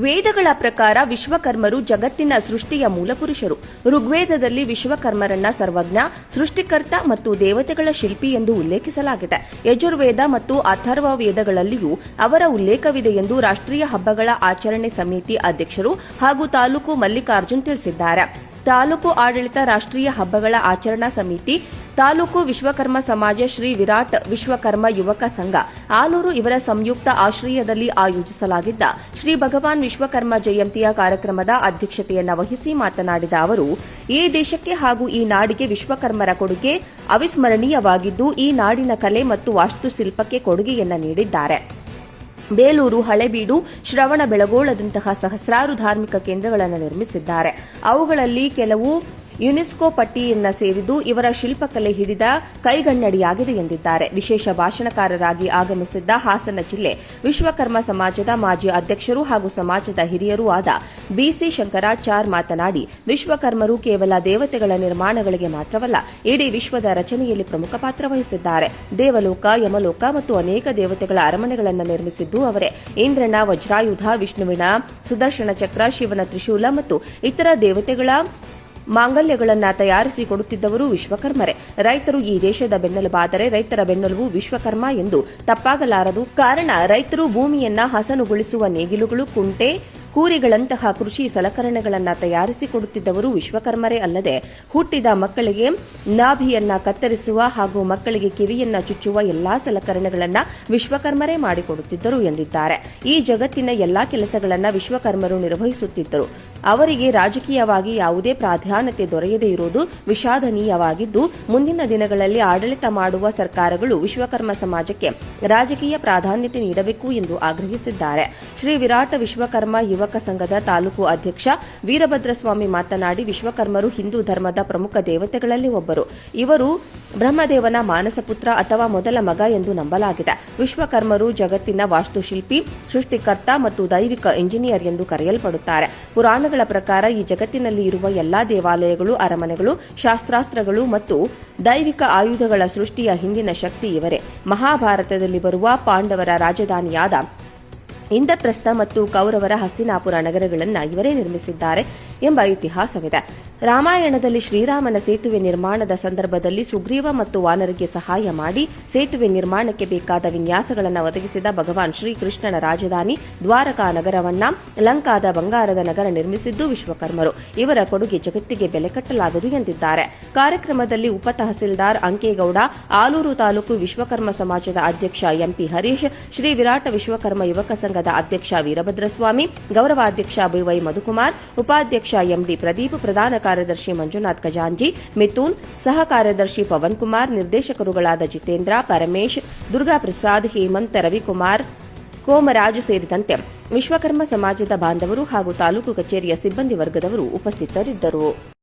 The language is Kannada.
ವೇದಗಳ ಪ್ರಕಾರ ವಿಶ್ವಕರ್ಮರು ಜಗತ್ತಿನ ಸೃಷ್ಟಿಯ ಮೂಲಪುರುಷರು. ಋಗ್ವೇದದಲ್ಲಿ ವಿಶ್ವಕರ್ಮರನ್ನ ಸರ್ವಜ್ಞ, ಸೃಷ್ಟಿಕರ್ತ ಮತ್ತು ದೇವತೆಗಳ ಶಿಲ್ಪಿ ಎಂದು ಉಲ್ಲೇಖಿಸಲಾಗಿದೆ. ಯಜುರ್ವೇದ ಮತ್ತು ಅಥರ್ವ ವೇದಗಳಲ್ಲಿಯೂ ಅವರ ಉಲ್ಲೇಖವಿದೆ ಎಂದು ರಾಷ್ಟ್ರೀಯ ಹಬ್ಬಗಳ ಆಚರಣೆ ಸಮಿತಿ ಅಧ್ಯಕ್ಷರು ಹಾಗೂ ತಾಲೂಕು ಮಲ್ಲಿಕಾರ್ಜುನ್ ತಿಳಿಸಿದ್ದಾರೆ. ತಾಲೂಕು ಆಡಳಿತ ರಾಷ್ಟ್ರೀಯ ಹಬ್ಬಗಳ ಆಚರಣಾ ಸಮಿತಿ, ತಾಲೂಕು ವಿಶ್ವಕರ್ಮ ಸಮಾಜ, ಶ್ರೀ ವಿರಾಟ್ ವಿಶ್ವಕರ್ಮ ಯುವಕ ಸಂಘ ಆಲೂರು ಇವರ ಸಂಯುಕ್ತ ಆಶ್ರಯದಲ್ಲಿ ಆಯೋಜಿಸಲಾಗಿದ್ದ ಶ್ರೀ ಭಗವಾನ್ ವಿಶ್ವಕರ್ಮ ಜಯಂತಿಯ ಕಾರ್ಯಕ್ರಮದ ಅಧ್ಯಕ್ಷತೆಯನ್ನು ವಹಿಸಿ ಮಾತನಾಡಿದ ಅವರು, ಈ ದೇಶಕ್ಕೆ ಹಾಗೂ ಈ ನಾಡಿಗೆ ವಿಶ್ವಕರ್ಮರ ಕೊಡುಗೆ ಅವಿಸ್ಮರಣೀಯವಾಗಿದ್ದು, ಈ ನಾಡಿನ ಕಲೆ ಮತ್ತು ವಾಸ್ತುಶಿಲ್ಪಕ್ಕೆ ಕೊಡುಗೆಯನ್ನು ನೀಡಿದ್ದಾರೆ. ಬೇಲೂರು, ಹಳೆಬೀಡು, ಶ್ರವಣಬೆಳಗೊಳದಂತಹ ಸಹಸ್ರಾರು ಧಾರ್ಮಿಕ ಕೇಂದ್ರಗಳನ್ನು ನಿರ್ಮಿಸಿದ್ದಾರೆ. ಅವುಗಳಲ್ಲಿ ಕೆಲವು ಯುನೆಸ್ಕೋ ಪಟ್ಟಿಯನ್ನ ಸೇರಿದ್ದು ಇವರ ಶಿಲ್ಪಕಲೆ ಹಿಡಿದ ಕೈಗನ್ನಡಿಯಾಗಿದೆ ಎಂದಿದ್ದಾರೆ. ವಿಶೇಷ ಭಾಷಣಕಾರರಾಗಿ ಆಗಮಿಸಿದ್ದ ಹಾಸನ ಜಿಲ್ಲೆ ವಿಶ್ವಕರ್ಮ ಸಮಾಜದ ಮಾಜಿ ಅಧ್ಯಕ್ಷರು ಹಾಗೂ ಸಮಾಜದ ಹಿರಿಯರೂ ಆದ ಬಿಸಿ ಶಂಕರಾಚಾರ್ ಮಾತನಾಡಿ, ವಿಶ್ವಕರ್ಮರು ಕೇವಲ ದೇವತೆಗಳ ನಿರ್ಮಾಣಗಳಿಗೆ ಮಾತ್ರವಲ್ಲ, ಇಡೀ ವಿಶ್ವದ ರಚನೆಯಲ್ಲಿ ಪ್ರಮುಖ ಪಾತ್ರ ವಹಿಸಿದ್ದಾರೆ. ದೇವಲೋಕ, ಯಮಲೋಕ ಮತ್ತು ಅನೇಕ ದೇವತೆಗಳ ಅರಮನೆಗಳನ್ನು ನಿರ್ಮಿಸಿದ್ದು ಅವರೇ. ಇಂದ್ರನ ವಜ್ರಾಯುಧ, ವಿಷ್ಣುವಿನ ಸುದರ್ಶನ ಚಕ್ರ, ಶಿವನ ತ್ರಿಶೂಲ ಮತ್ತು ಇತರ ದೇವತೆಗಳ ಮಾಂಗಲ್ಯಗಳನ್ನು ತಯಾರಿಸಿ ಕೊಡುತ್ತಿದ್ದವರು ವಿಶ್ವಕರ್ಮರೇ. ರೈತರು ಈ ದೇಶದ ಬೆನ್ನೆಲುಬಾದರೆ ರೈತರ ಬೆನ್ನೆಲುಬು ವಿಶ್ವಕರ್ಮ ಎಂದು ತಪ್ಪಾಗಲಾರದು. ಕಾರಣ, ರೈತರು ಭೂಮಿಯನ್ನ ಹಸನುಗೊಳಿಸುವ ನೇಗಿಲುಗಳು, ಕುಂಟೆ, ಕೂರಿಗಳಂತಹ ಕೃಷಿ ಸಲಕರಣೆಗಳನ್ನು ತಯಾರಿಸಿಕೊಡುತ್ತಿದ್ದವರು ವಿಶ್ವಕರ್ಮರೇ ಅಲ್ಲದೆ, ಹುಟ್ಟಿದ ಮಕ್ಕಳಿಗೆ ನಾಭಿಯನ್ನ ಕತ್ತರಿಸುವ ಹಾಗೂ ಮಕ್ಕಳಿಗೆ ಕಿವಿಯನ್ನ ಚುಚ್ಚುವ ಎಲ್ಲಾ ಸಲಕರಣೆಗಳನ್ನು ವಿಶ್ವಕರ್ಮರೇ ಮಾಡಿಕೊಡುತ್ತಿದ್ದರು ಎಂದಿದ್ದಾರೆ. ಈ ಜಗತ್ತಿನ ಎಲ್ಲಾ ಕೆಲಸಗಳನ್ನು ವಿಶ್ವಕರ್ಮರು ನಿರ್ವಹಿಸುತ್ತಿದ್ದರು. ಅವರಿಗೆ ರಾಜಕೀಯವಾಗಿ ಯಾವುದೇ ಪ್ರಾಧಾನ್ಯತೆ ದೊರೆಯದೇ ಇರುವುದು ವಿಷಾದನೀಯವಾಗಿದ್ದು, ಮುಂದಿನ ದಿನಗಳಲ್ಲಿ ಆಡಳಿತ ಮಾಡುವ ಸರ್ಕಾರಗಳು ವಿಶ್ವಕರ್ಮ ಸಮಾಜಕ್ಕೆ ರಾಜಕೀಯ ಪ್ರಾಧಾನ್ಯತೆ ನೀಡಬೇಕು ಎಂದು ಆಗ್ರಹಿಸಿದ್ದಾರೆ. ಶ್ರೀ ವಿರಾಟ್ ವಿಶ್ವಕರ್ಮ ಯುವಕ ಸಂಘದ ತಾಲೂಕು ಅಧ್ಯಕ್ಷ ವೀರಭದ್ರಸ್ವಾಮಿ ಮಾತನಾಡಿ, ವಿಶ್ವಕರ್ಮರು ಹಿಂದೂ ಧರ್ಮದ ಪ್ರಮುಖ ದೇವತೆಗಳಲ್ಲಿ ಒಬ್ಬರು. ಇವರು ಬ್ರಹ್ಮದೇವನ ಮಾನಸಪುತ್ರ ಅಥವಾ ಮೊದಲ ಮಗ ಎಂದು ನಂಬಲಾಗಿದೆ. ವಿಶ್ವಕರ್ಮರು ಜಗತ್ತಿನ ವಾಸ್ತುಶಿಲ್ಪಿ, ಸೃಷ್ಟಿಕರ್ತ ಮತ್ತು ದೈವಿಕ ಇಂಜಿನಿಯರ್ ಎಂದು ಕರೆಯಲ್ಪಡುತ್ತಾರೆ. ಪುರಾಣಗಳ ಪ್ರಕಾರ ಈ ಜಗತ್ತಿನಲ್ಲಿ ಇರುವ ಎಲ್ಲಾ ದೇವಾಲಯಗಳು, ಅರಮನೆಗಳು, ಶಾಸ್ತ್ರಾಸ್ತ್ರಗಳು ಮತ್ತು ದೈವಿಕ ಆಯುಧಗಳ ಸೃಷ್ಟಿಯ ಹಿಂದಿನ ಶಕ್ತಿ ಇವರೇ. ಮಹಾಭಾರತದಲ್ಲಿ ಬರುವ ಪಾಂಡವರ ರಾಜಧಾನಿಯಾದ ಇಂದ್ರಪ್ರಸ್ಥ ಮತ್ತು ಕೌರವರ ಹಸ್ತಿನಾಪುರ ನಗರಗಳನ್ನು ಇವರೇ ನಿರ್ಮಿಸಿದ್ದಾರೆ ಎಂಬ ಇತಿಹಾಸವಿದೆ. ರಾಮಾಯಣದಲ್ಲಿ ಶ್ರೀರಾಮನ ಸೇತುವೆ ನಿರ್ಮಾಣದ ಸಂದರ್ಭದಲ್ಲಿ ಸುಗ್ರೀವ ಮತ್ತು ವಾನರಿಗೆ ಸಹಾಯ ಮಾಡಿ ಸೇತುವೆ ನಿರ್ಮಾಣಕ್ಕೆ ಬೇಕಾದ ವಿನ್ಯಾಸಗಳನ್ನು ಒದಗಿಸಿದ ಭಗವಾನ್ ಶ್ರೀಕೃಷ್ಣನ ರಾಜಧಾನಿ ದ್ವಾರಕಾ ನಗರವನ್ನ ಲಂಕಾದ ಬಂಗಾರದ ನಗರ ನಿರ್ಮಿಸಿದ್ದು ವಿಶ್ವಕರ್ಮರು. ಇವರ ಕೊಡುಗೆ ಜಗತ್ತಿಗೆ ಬೆಲೆ ಕಟ್ಟಲಾಗದು ಎಂದಿದ್ದಾರೆ. ಕಾರ್ಯಕ್ರಮದಲ್ಲಿ ಉಪ ತಹಸೀಲ್ದಾರ್ ಅಂಕೇಗೌಡ, ಆಲೂರು ತಾಲೂಕು ವಿಶ್ವಕರ್ಮ ಸಮಾಜದ ಅಧ್ಯಕ್ಷ ಎಂಪಿ ಹರೀಶ್, ಶ್ರೀ ವಿರಾಟ ವಿಶ್ವಕರ್ಮ ಯುವಕ ಸಂಘದ ಅಧ್ಯಕ್ಷ ವೀರಭದ್ರಸ್ವಾಮಿ, ಗೌರವಾಧ್ಯಕ್ಷ ಬಿವೈ ಮಧುಕುಮಾರ್, ಉಪಾಧ್ಯಕ್ಷ ಎಂಡಿ ಪ್ರದೀಪ್, ಪ್ರಧಾನ ಕಾರ್ಯದರ್ಶಿ ಮಂಜುನಾಥ್ ಖಜಾಂಜಿ, ಮಿಥುನ್, ಸಹ ಕಾರ್ಯದರ್ಶಿ ಪವನ್ ಕುಮಾರ್, ನಿರ್ದೇಶಕರುಗಳಾದ ಜಿತೇಂದ್ರ, ಪರಮೇಶ್, ದುರ್ಗಾಪ್ರಸಾದ್, ಹೇಮಂತ್, ರವಿಕುಮಾರ್, ಕೋಮರಾಜ್ ಸೇರಿದಂತೆ ವಿಶ್ವಕರ್ಮ ಸಮಾಜದ ಬಾಂಧವರು ಹಾಗೂ ತಾಲೂಕು ಕಚೇರಿಯ ಸಿಬ್ಬಂದಿ ವರ್ಗದವರು ಉಪಸ್ಥಿತರಿದ್ದರು.